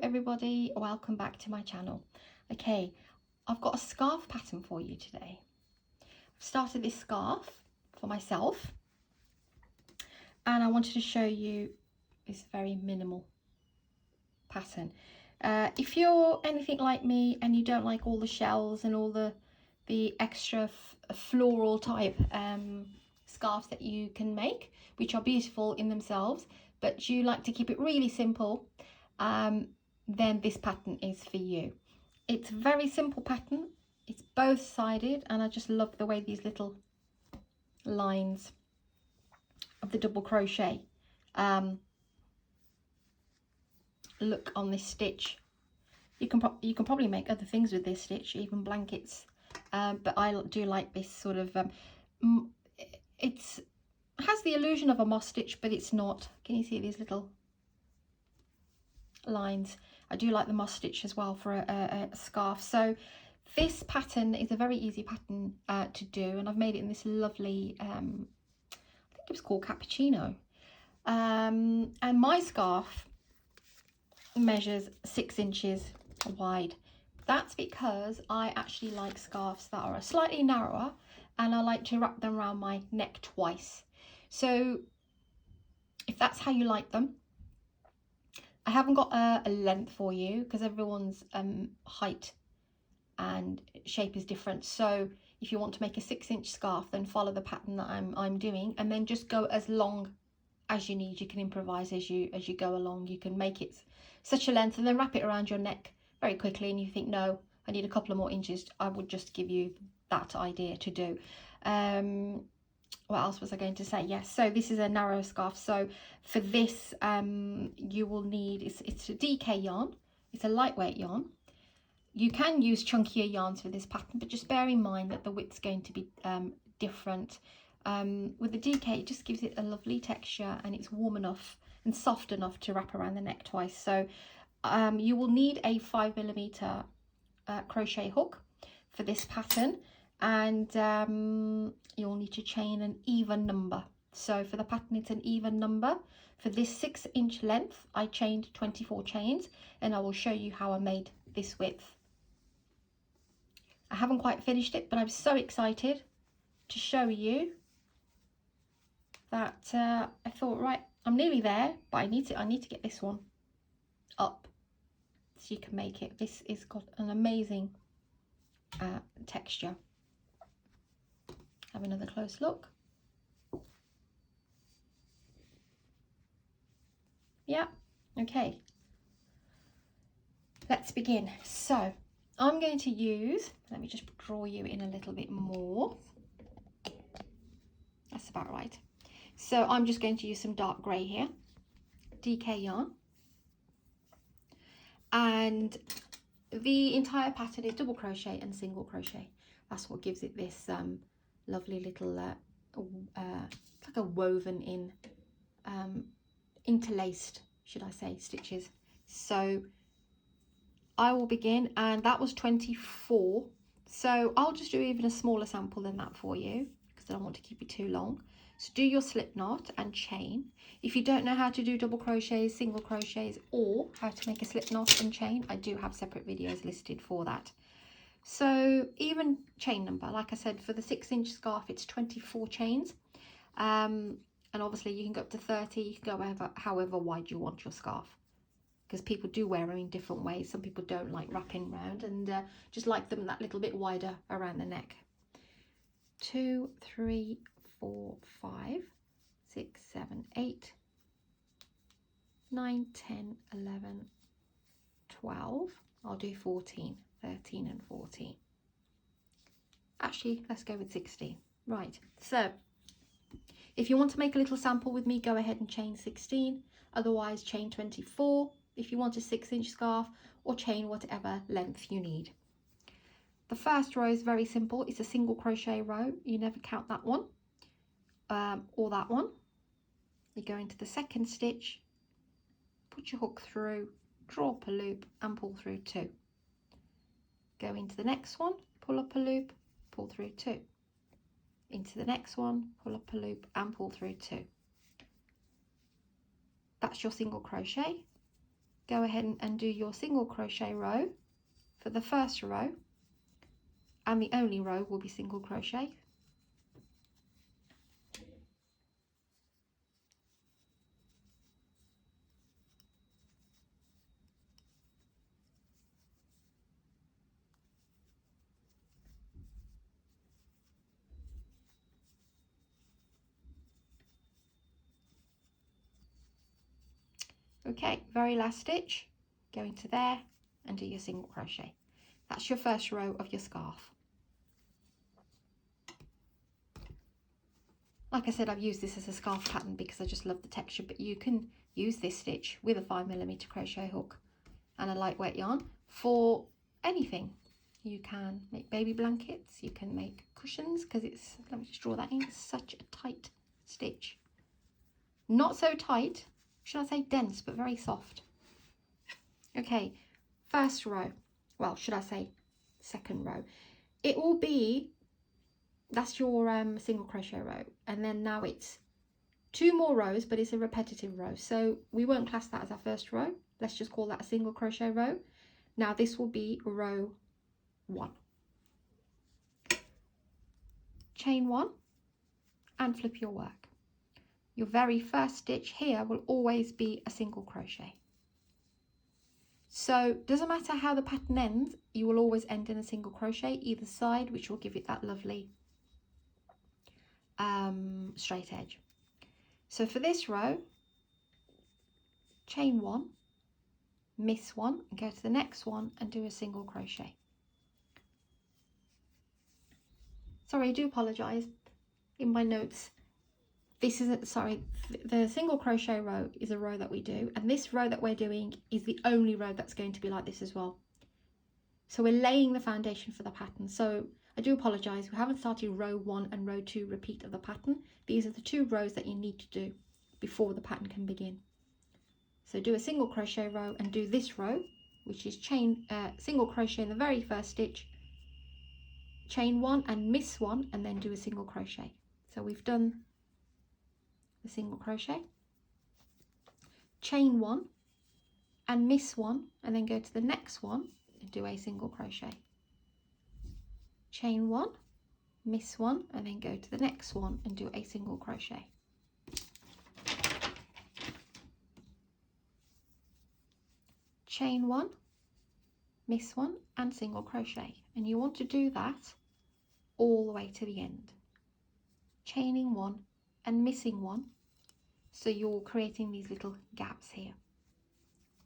everybody, welcome back to my channel. Okay, I've got a scarf pattern for you today. I've started this scarf for myself and I wanted to show you this very minimal pattern. If you're anything like me and you don't like all the shells and all the extra floral type scarves that you can make, which are beautiful in themselves, but you like to keep it really simple, then this pattern is for you. It's a very simple pattern. It's both sided and I just love the way these little lines of the double crochet look on this stitch. You can probably make other things with this stitch, even blankets, but I do like this sort of it has the illusion of a moss stitch, but it's not. Can you see these little lines? I do like the moss stitch as well for a scarf. So this pattern is a very easy pattern to do, and I've made it in this lovely I think it was called cappuccino, and my scarf measures 6 inches wide. That's because I actually like scarves that are slightly narrower, and I like to wrap them around my neck twice. So if that's how you like them, I haven't got a length for you because everyone's height and shape is different. So if you want to make a 6-inch scarf, then follow the pattern that I'm doing, and then just go as long as you need. You can improvise as you go along. You can make it such a length and then wrap it around your neck very quickly, and you think, no, I need a couple of more inches. I would just give you that idea to do. What else was I going to say? Yes, so this is a narrow scarf. So for this you will need, it's a DK yarn. It's a lightweight yarn. You can use chunkier yarns for this pattern, but just bear in mind that the width's going to be different. With the DK, it just gives it a lovely texture, and it's warm enough and soft enough to wrap around the neck twice. So you will need a 5mm crochet hook for this pattern, and you'll need to chain an even number. So for the pattern, it's an even number. For this 6-inch length, I chained 24 chains, and I will show you how I made this width. I haven't quite finished it, but I'm so excited to show you that I thought, right, I'm nearly there, but I need to get this one up so you can make it. This has got an amazing texture. Have another close look. Yeah, okay. Let's begin. So I'm going to use, let me just draw you in a little bit more. That's about right. So I'm just going to use some dark grey here, DK yarn. And the entire pattern is double crochet and single crochet. That's what gives it this lovely little it's like a woven in interlaced, should I say, stitches. So I will begin, and that was 24, so I'll just do even a smaller sample than that for you because I don't want to keep it too long. So do your slip knot and chain. If you don't know how to do double crochets, single crochets, or how to make a slip knot and chain, I do have separate videos listed for that. So even chain number, like I said, for the 6-inch scarf, it's 24 chains. And obviously you can go up to 30, you can go however wide you want your scarf, because people do wear them in different ways. Some people don't like wrapping around and just like them that little bit wider around the neck. 2, 3, 4, 5, 6, 7, 8, 9, 10, 11, 12. I'll do 14, 13 and 14. Actually, let's go with 16. Right, so if you want to make a little sample with me, go ahead and chain 16. Otherwise, chain 24 if you want a 6-inch scarf, or chain whatever length you need. The first row is very simple. It's a single crochet row. You never count that one or that one. You go into the second stitch, put your hook through, draw up a loop and pull through 2. Go into the next one, pull up a loop, pull through 2. Into the next one, pull up a loop and pull through 2. That's your single crochet. go ahead and do your single crochet row for the first row, and the only row will be single crochet. Okay, very last stitch, go into there and do your single crochet. That's your first row of your scarf. Like I said, I've used this as a scarf pattern because I just love the texture, but you can use this stitch with a 5mm crochet hook and a lightweight yarn for anything. You can make baby blankets, you can make cushions, because it's, let me just draw that in, it's such a tight stitch. Not so tight, should I say dense, but very soft. Okay, first row, well, should I say second row. It will be, that's your single crochet row, and then now it's 2 more rows, but it's a repetitive row, so we won't class that as our first row. Let's just call that a single crochet row. Now this will be row 1. Chain 1 and flip your work. Your very first stitch here will always be a single crochet. So doesn't matter how the pattern ends, you will always end in a single crochet either side, which will give it that lovely straight edge. So for this row, chain 1, miss 1 and go to the next one and do a single crochet. Sorry, I do apologize, in my notes this isn't, sorry, the single crochet row is a row that we do, and this row that we're doing is the only row that's going to be like this as well. So we're laying the foundation for the pattern. So I do apologize, we haven't started row 1 and row 2 repeat of the pattern. These are the 2 rows that you need to do before the pattern can begin. So do a single crochet row and do this row, which is chain single crochet in the very first stitch, chain 1 and miss 1, and then do a single crochet. So we've done the single crochet, chain 1 and miss 1, and then go to the next one and do a single crochet, chain 1, miss 1, and then go to the next one and do a single crochet. Chain 1, miss 1 and single crochet, and you want to do that all the way to the end, chaining 1 and missing 1, so you're creating these little gaps here.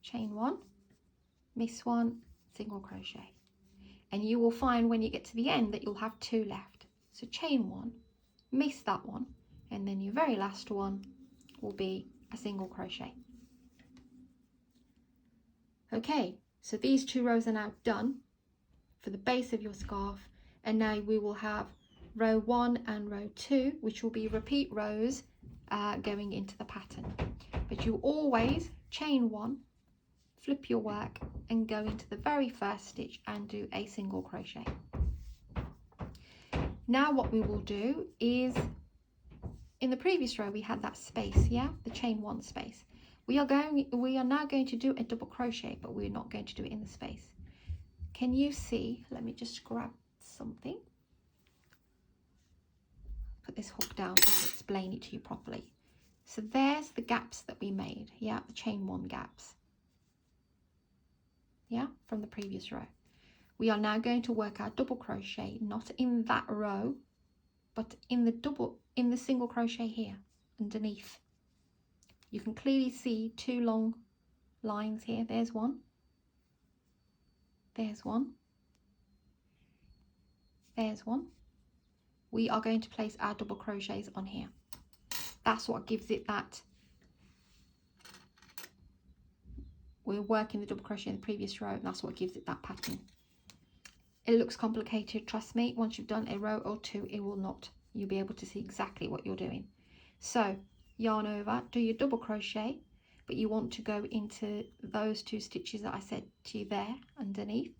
Chain 1, miss 1, single crochet, and you will find when you get to the end that you'll have 2 left. So chain 1, miss that one, and then your very last one will be a single crochet. Okay, so these 2 rows are now done for the base of your scarf, and now we will have row 1 and row 2, which will be repeat rows going into the pattern. But you always chain 1, flip your work and go into the very first stitch and do a single crochet. Now what we will do is, in the previous row we had that space, yeah, the chain 1 space. We are now going to do a double crochet, but we're not going to do it in the space. Can you see? Let me just grab something. Put this hook down to explain it to you properly. So there's the gaps that we made, yeah, the chain 1 gaps, yeah, from the previous row. We are now going to work our double crochet, not in that row, but in the single crochet here underneath. You can clearly see 2 long lines here. There's one, there's one, there's one. We are going to place our double crochets on here. That's what gives it that. We're working the double crochet in the previous row, and that's what gives it that pattern. It looks complicated, trust me. Once you've done a row or 2, it will not. You'll be able to see exactly what you're doing. So yarn over, do your double crochet, but you want to go into those 2 stitches that I said to you there underneath.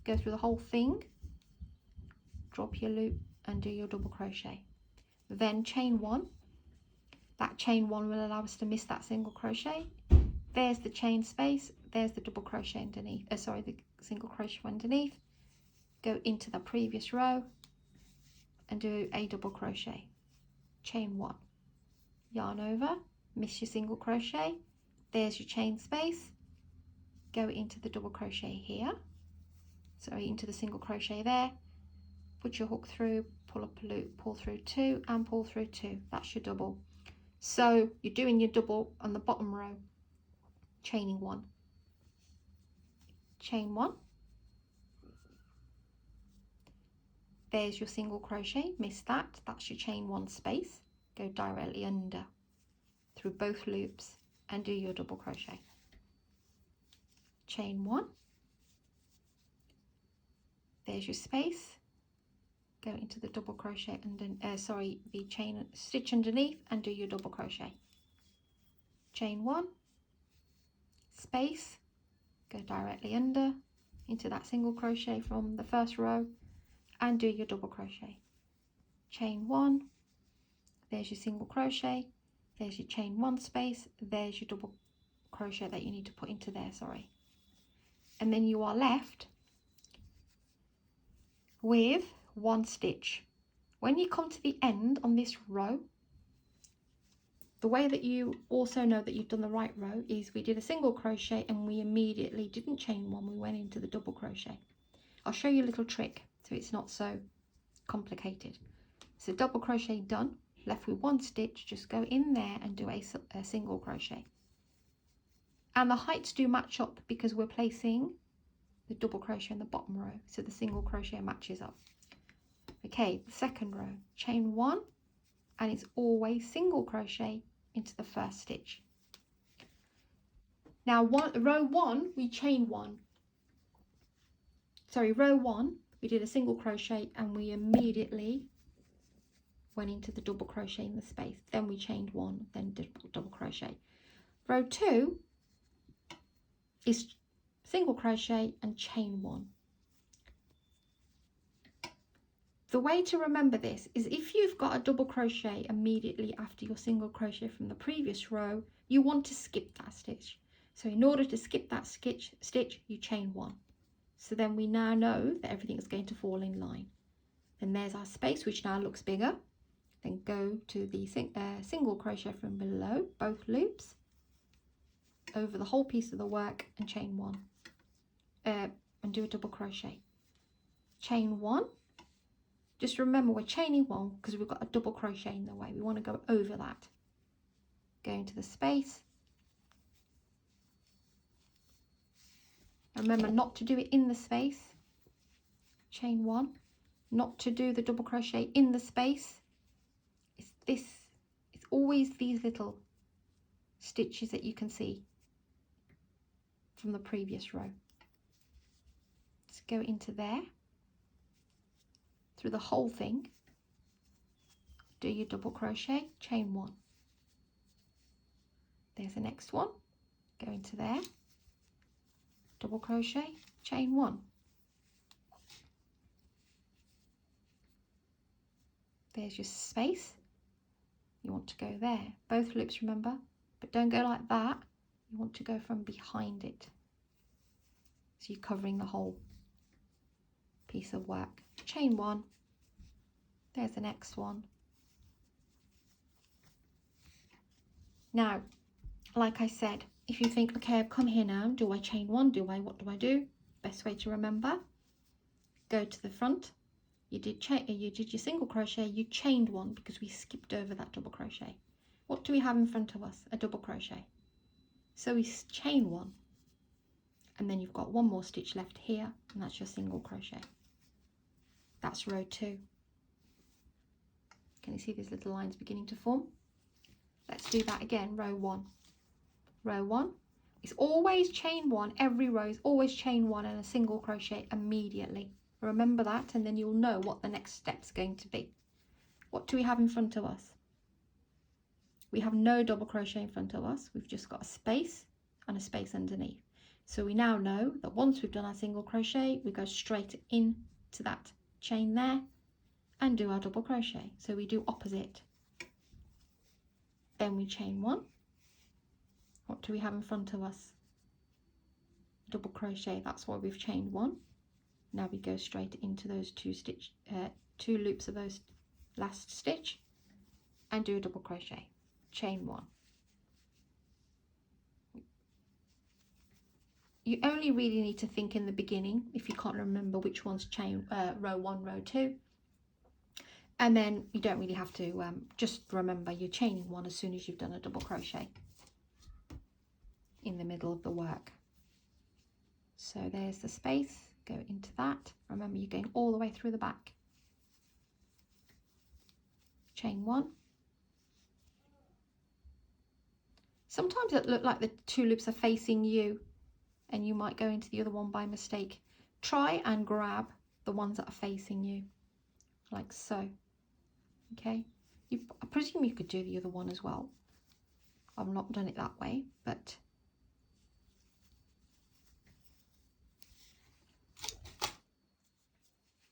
Go through the whole thing, drop your loop and do your double crochet. Then chain 1. That chain 1 will allow us to miss that single crochet. there's the chain space, there's the double crochet underneath, sorry, the single crochet underneath. Go into the previous row and do a double crochet, chain 1, yarn over, miss your single crochet, there's your chain space, go into the double crochet here, sorry, into the single crochet there, put your hook through, pull up a loop, pull through 2 and pull through 2. That's your double. So you're doing your double on the bottom row, chaining 1, chain 1, there's your single crochet, miss that, that's your chain 1 space, go directly under through both loops and do your double crochet, chain 1, there's your space, go into the double crochet and then the chain stitch underneath and do your double crochet, chain 1, space, go directly under into that single crochet from the first row and do your double crochet, chain 1, there's your single crochet, there's your chain 1 space, there's your double crochet that you need to put into there, sorry, and then you are left with 1 stitch. When you come to the end on this row, the way that you also know that you've done the right row is we did a single crochet and we immediately didn't chain 1, we went into the double crochet. I'll show you a little trick so it's not so complicated. So double crochet done, left with 1 stitch, just go in there and do a single crochet. And the heights do match up because we're placing the double crochet in the bottom row, so the single crochet matches up. Okay, the second row, chain 1, and it's always single crochet into the first stitch. Now row 1 we chain 1, sorry, row 1 we did a single crochet and we immediately went into the double crochet in the space, then we chained 1, then double crochet. Row 2 is single crochet and chain 1. The way to remember this is if you've got a double crochet immediately after your single crochet from the previous row, you want to skip that stitch. So in order to skip that stitch, you chain 1. So then we now know that everything is going to fall in line. Then there's our space, which now looks bigger. Then go to the single crochet from below, both loops, over the whole piece of the work and chain 1. And do a double crochet. Chain 1. Just remember we're chaining 1 because we've got a double crochet in the way. We want to go over that. Go into the space. And remember not to do it in the space. Chain 1. Not to do the double crochet in the space. It's always these little stitches that you can see from the previous row. Just go into there. Through the whole thing, do your double crochet, chain 1. There's the next one, go into there, double crochet, chain 1. There's your space, you want to go there, both loops remember, but don't go like that, you want to go from behind it, so you're covering the whole piece of work. Chain 1, there's the next one. Now, like I said, if you think, okay, I've come here now, do I chain 1? What do I do? Best way to remember, go to the front, you did your single crochet, you chained 1 because we skipped over that double crochet. What do we have in front of us? A double crochet. So we chain 1, and then you've got 1 more stitch left here, and that's your single crochet. That's row 2. Can you see these little lines beginning to form? Let's do that again. Row 1. Row 1 is always chain 1. Every row is always chain 1 and a single crochet immediately. Remember that, and then you'll know what the next step's going to be. What do we have in front of us? We have no double crochet in front of us. We've just got a space and a space underneath. So we now know that once we've done our single crochet, we go straight into that chain there and do our double crochet. So we do opposite. Then we chain 1, What do we have in front of us? Double crochet. That's why we've chained one. Now we go straight into those two loops of those last stitch and do a double crochet, chain one. You only really need to think in the beginning if you can't remember which one's chain row 1, row 2, and then you don't really have to just remember you're chaining one as soon as you've done a double crochet in the middle of the work. So there's the space, go into that. Remember, you're going all the way through the back. Chain one. Sometimes it looks like the two loops are facing you and you might go into the other one by mistake. Try and grab the ones that are facing you, like so. Okay, I presume you could do the other one as well. I've not done it that way, but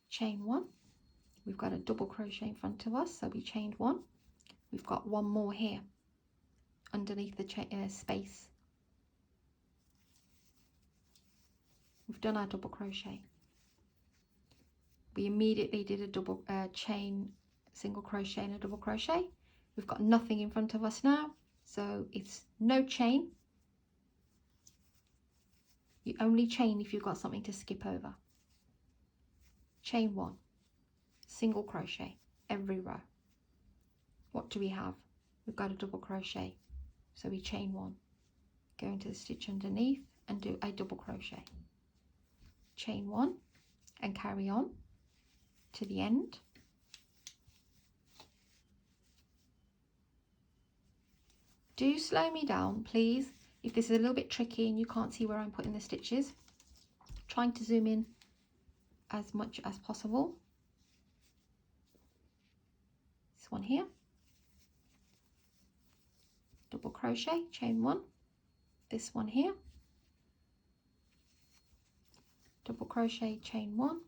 chain one. We've got a double crochet in front of us, so we chained one. We've got one more here underneath the space. We've done our double crochet. We immediately did a double single crochet and a double crochet. We've got nothing in front of us now, so it's no chain. You only chain if you've got something to skip over. Chain one, single crochet every row. What do we have? We've got a double crochet, so we chain one, go into the stitch underneath and do a double crochet, chain one and carry on to the end. Do slow me down, please, if this is a little bit tricky and you can't see where I'm putting the stitches. Trying to zoom in as much as possible. This one here, double crochet, chain one. This one here, double crochet, chain one.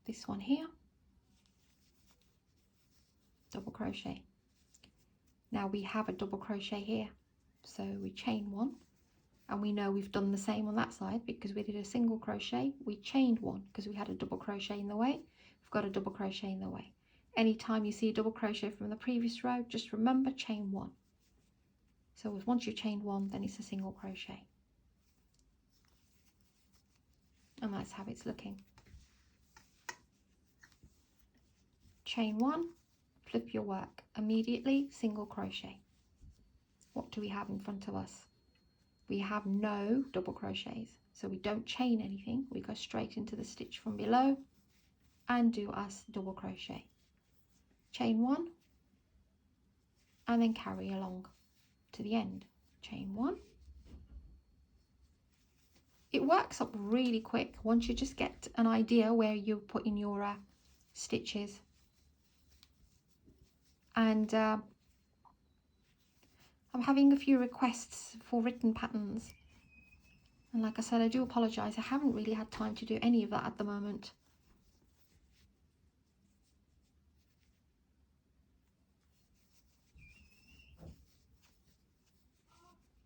This one here, double crochet. Now we have a double crochet here, so we chain one, and we know we've done the same on that side because we did a single crochet, we chained one because we had a double crochet in the way. We've got a double crochet in the way. Anytime you see a double crochet from the previous row, just remember chain one. So once you've chained one, then it's a single crochet, and that's how it's looking. Chain one, flip your work, immediately single crochet. What do we have in front of us? We have no double crochets, so we don't chain anything. We go straight into the stitch from below and do our double crochet, chain one, and then carry along to the end. Chain one. It works up really quick once you just get an idea where you're putting your stitches. And I'm having a few requests for written patterns, and like I said, I do apologise, I haven't really had time to do any of that at the moment.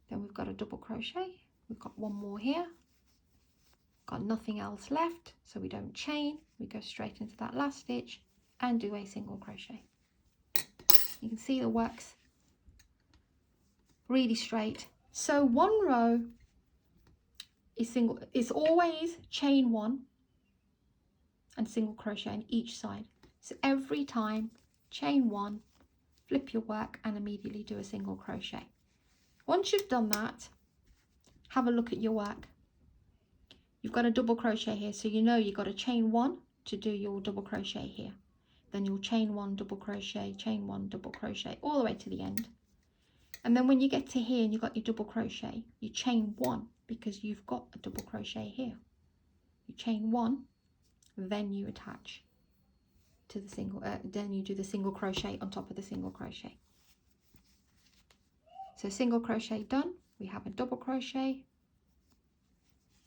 Then we've got a double crochet, we've got one more here, got nothing else left, so we don't chain, we go straight into that last stitch and do a single crochet. You can see the work's really straight. So one row is single, it's always chain one and single crochet on each side. So every time, chain one, flip your work and immediately do a single crochet. Once you've done that, have a look at your work. You've got a double crochet here, so you know you've got to chain one to do your double crochet here. Then you'll chain one, double crochet, chain one, double crochet, all the way to the end. And then when you get to here and you've got your double crochet, you chain one because you've got a double crochet here. You chain one, then you attach to the single, then you do the single crochet on top of the single crochet. So single crochet done, we have a double crochet,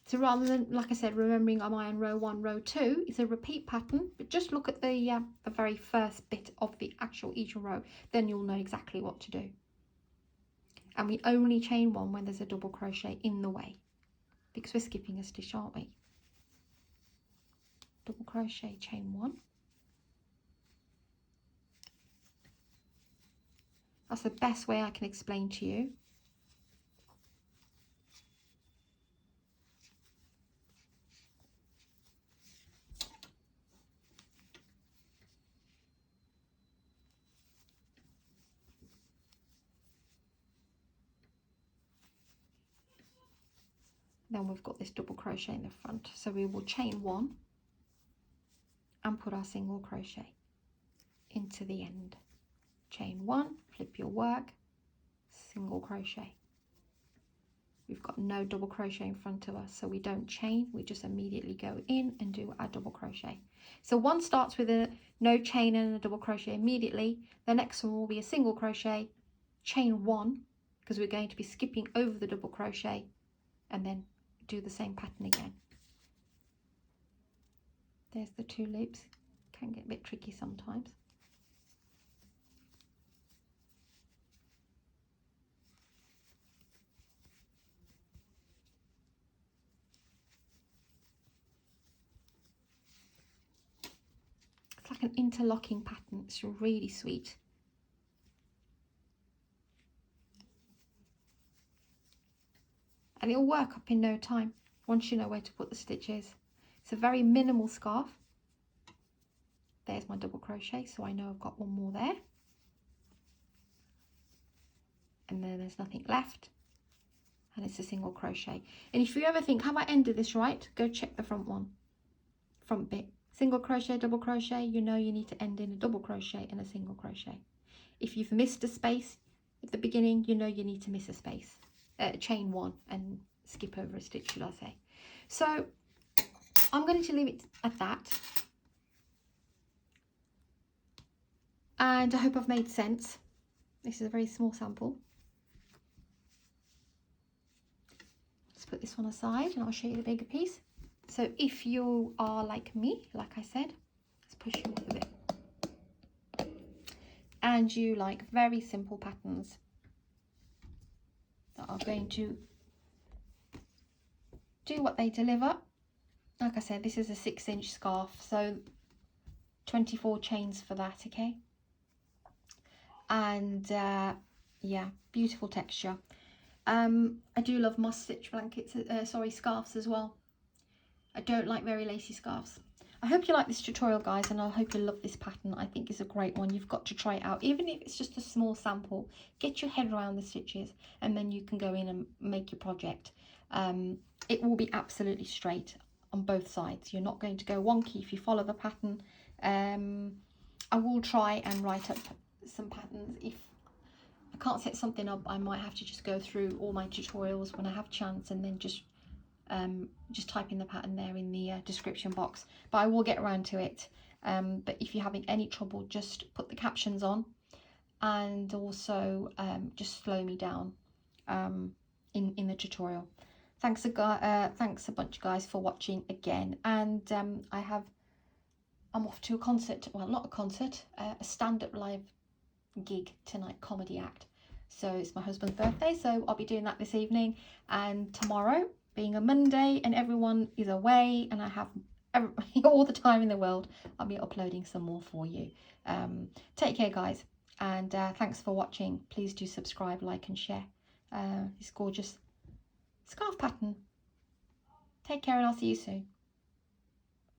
So rather than, like I said, remembering am I on row 1, row 2, it's a repeat pattern, but just look at the very first bit of the actual each row, then you'll know exactly what to do. And we only chain 1 when there's a double crochet in the way, because we're skipping a stitch, aren't we? Double crochet, chain 1. That's the best way I can explain to you. Then we've got this double crochet in the front, so we will chain 1 and put our single crochet into the end. Chain 1, flip your work, single crochet. We've got no double crochet in front of us, so we don't chain, we just immediately go in and do our double crochet. So one starts with a no chain and a double crochet immediately. The next one will be a single crochet, chain 1, because we're going to be skipping over the double crochet, and then do the same pattern again. There's the 2 loops. Can get a bit tricky sometimes. It's like an interlocking pattern. It's really sweet. And it'll work up in no time once you know where to put the stitches. It's a very minimal scarf. There's my double crochet, so I know I've got one more there. And then there's nothing left. And it's a single crochet. And if you ever think, have I ended this right? Go check the front one. Front bit. Single crochet, double crochet, you know you need to end in a double crochet and a single crochet. If you've missed a space at the beginning, you know you need to miss a space. Chain 1 and skip over a stitch, should I say. So I'm going to leave it at that. And I hope I've made sense. This is a very small sample. Let's put this one aside and I'll show you the bigger piece. So if you are like me, like I said, let's push you up a bit. And you like very simple patterns that are going to do what they deliver. Like I said, this is a 6-inch scarf, so 24 chains for that, okay? And yeah, beautiful texture. I do love moss stitch blankets, scarves as well. I don't like very lacy scarves. I hope you like this tutorial, guys, and I hope you love this pattern. I think it's a great one. You've got to try it out, even if it's just a small sample. Get your head around the stitches, and then you can go in and make your project. It will be absolutely straight on both sides. You're not going to go wonky if you follow the pattern. I will try and write up some patterns. If I can't set something up, I might have to just go through all my tutorials when I have chance, and then just type in the pattern there in the description box. But I will get around to it. But if you're having any trouble, just put the captions on, and also just slow me down in the tutorial. Thanks a bunch, guys, for watching again. And I'm off to a concert. Well, not a concert, a stand-up live gig tonight, comedy act. So it's my husband's birthday, so I'll be doing that this evening. And tomorrow, being a Monday and everyone is away and I have all the time in the world, I'll be uploading some more for you. Take care, guys, and thanks for watching. Please do subscribe, like and share this gorgeous scarf pattern. Take care and I'll see you soon.